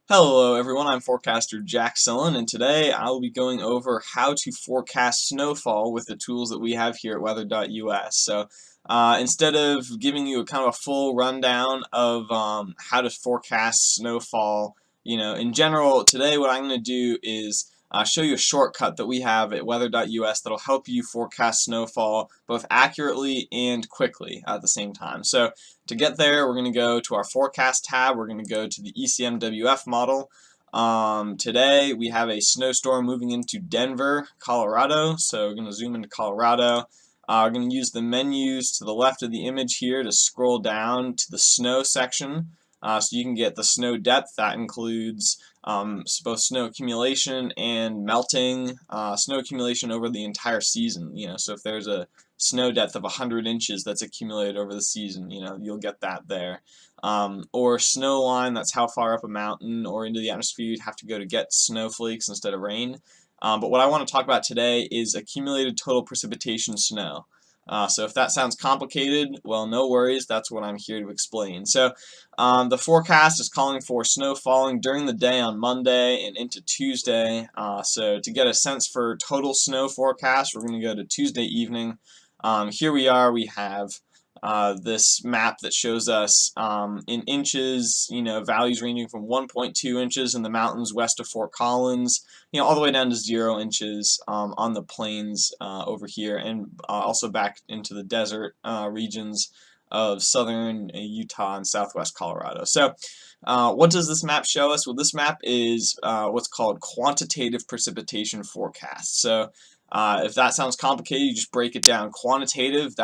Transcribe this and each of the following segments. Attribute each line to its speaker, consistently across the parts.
Speaker 1: Hello everyone, I'm forecaster Jack Sillin, and today I will be going over how to forecast snowfall with the tools that we have here at WEATHER.US. So instead of giving you a kind of a full rundown of how to forecast snowfall, in general, today what I'm going to do is show you a shortcut that we have at WEATHER.US that'll help you forecast snowfall both accurately and quickly at the same time. So to get there, we're going to go to our forecast tab. We're going to go to the ECMWF model. Today we have a snowstorm moving into Denver, Colorado. So we're going to zoom into Colorado. We're going to use the menus to the left of the image here to scroll down to the snow section. So you can get the snow depth. That includes both snow accumulation and melting. Snow accumulation over the entire season. So if there's a snow depth of 100 inches that's accumulated over the season, you'll get that there. Or snow line, that's how far up a mountain or into the atmosphere you'd have to go to get snowflakes instead of rain. But what I want to talk about today is accumulated total precipitation snow. So if that sounds complicated, well, no worries, that's what I'm here to explain. So the forecast is calling for snow falling during the day on Monday and into Tuesday. So to get a sense for total snow forecast, we're going to go to Tuesday evening. Here we are, we have this map that shows us in inches, values ranging from 1.2 inches in the mountains west of Fort Collins, all the way down to 0 inches on the plains over here, and also back into the desert regions of southern Utah and southwest Colorado. So what does this map show us? Well, this map is what's called quantitative precipitation forecast. So if that sounds complicated, you just break it down. Quantitative,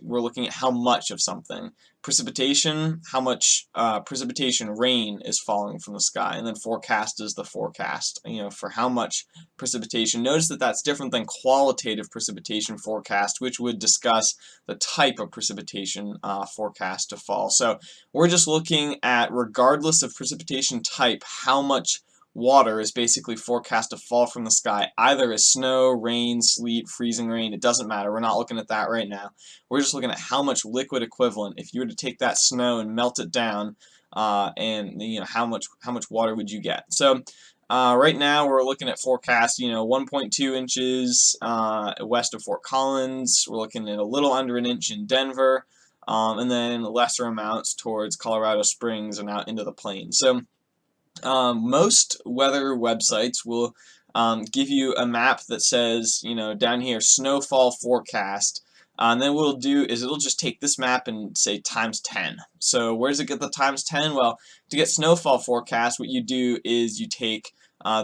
Speaker 1: we're looking at how much of something. Precipitation, how much precipitation rain is falling from the sky. And then forecast is the forecast, for how much precipitation. Notice that that's different than qualitative precipitation forecast, which would discuss the type of precipitation forecast to fall. So we're just looking at, regardless of precipitation type, how much water is basically forecast to fall from the sky, either as snow, rain, sleet, freezing rain. It doesn't matter. We're not looking at that right now. We're just looking at how much liquid equivalent, if you were to take that snow and melt it down, and how much water would you get. So right now we're looking at forecast 1.2 inches west of Fort Collins. We're looking at a little under an inch in Denver, and then lesser amounts towards Colorado Springs and out into the plains. So most weather websites will give you a map that says, down here, snowfall forecast. And then what it'll do is it'll just take this map and say times 10. So where does it get the times 10? Well, to get snowfall forecast, what you do is you take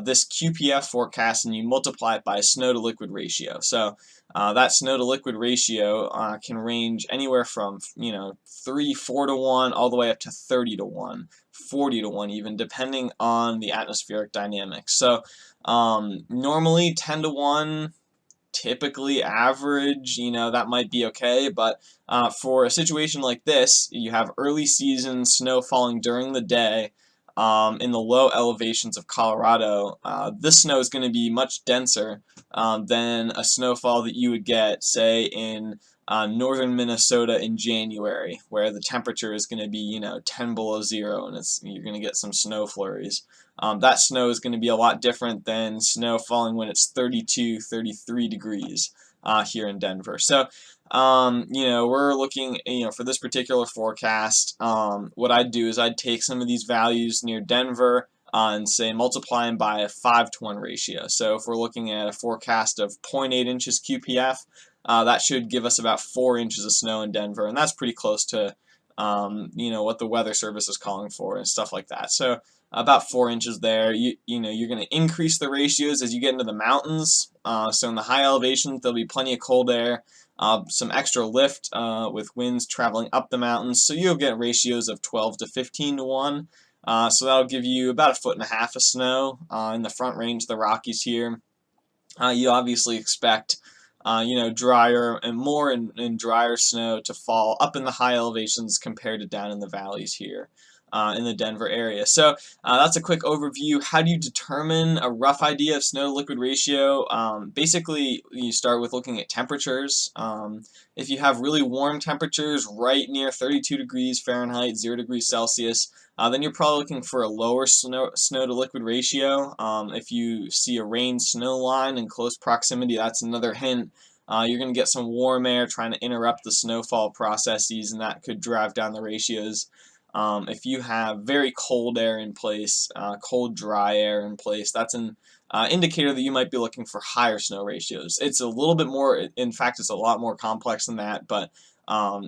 Speaker 1: this QPF forecast and you multiply it by a snow to liquid ratio. So that snow to liquid ratio can range anywhere from 3, 4 to 1 all the way up to 30 to 1, 40 to 1 even, depending on the atmospheric dynamics. So normally 10 to 1, typically average, that might be okay, but for a situation like this, you have early season snow falling during the day. In the low elevations of Colorado, this snow is going to be much denser than a snowfall that you would get, say, in northern Minnesota in January, where the temperature is going to be, 10 below 0, and you're going to get some snow flurries. That snow is going to be a lot different than snow falling when it's 32, 33 degrees here in Denver. So we're looking, for this particular forecast, what I'd do is I'd take some of these values near Denver and say multiply them by a 5 to 1 ratio. So if we're looking at a forecast of 0.8 inches QPF, that should give us about 4 inches of snow in Denver, and that's pretty close to what the Weather Service is calling for and stuff like that. So about 4 inches there. You're going to increase the ratios as you get into the mountains. So in the high elevations, there'll be plenty of cold air, some extra lift with winds traveling up the mountains. So you'll get ratios of 12 to 15 to 1. So that'll give you about 1.5 feet of snow in the front range of the Rockies here. You obviously expect drier and more and drier snow to fall up in the high elevations compared to down in the valleys here in the Denver area. So that's a quick overview. How do you determine a rough idea of snow to liquid ratio? Basically, you start with looking at temperatures. If you have really warm temperatures right near 32 degrees Fahrenheit, 0 degrees Celsius, then you're probably looking for a lower snow to liquid ratio. If you see a rain-snow line in close proximity, that's another hint. You're going to get some warm air trying to interrupt the snowfall processes, and that could drive down the ratios. If you have very cold air in place, cold, dry air in place, that's an indicator that you might be looking for higher snow ratios. It's a little bit more, in fact, it's a lot more complex than that, but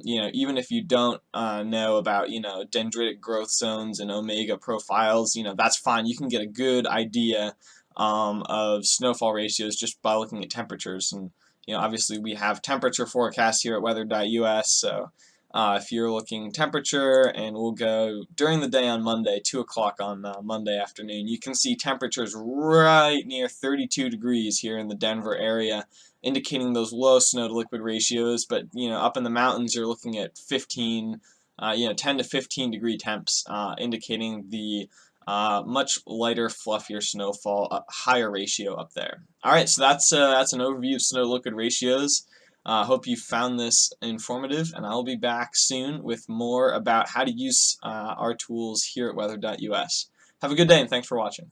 Speaker 1: even if you don't know about, dendritic growth zones and omega profiles, that's fine. You can get a good idea of snowfall ratios just by looking at temperatures. And, obviously we have temperature forecasts here at weather.us, so if you're looking temperature, and we'll go during the day on Monday, 2 o'clock on Monday afternoon, you can see temperatures right near 32 degrees here in the Denver area, indicating those low snow to liquid ratios. But up in the mountains, you're looking at 15, 10 to 15 degree temps, indicating the much lighter, fluffier snowfall, higher ratio up there. All right, so that's an overview of snow to liquid ratios. Hope you found this informative, and I'll be back soon with more about how to use our tools here at weather.us. Have a good day, and thanks for watching.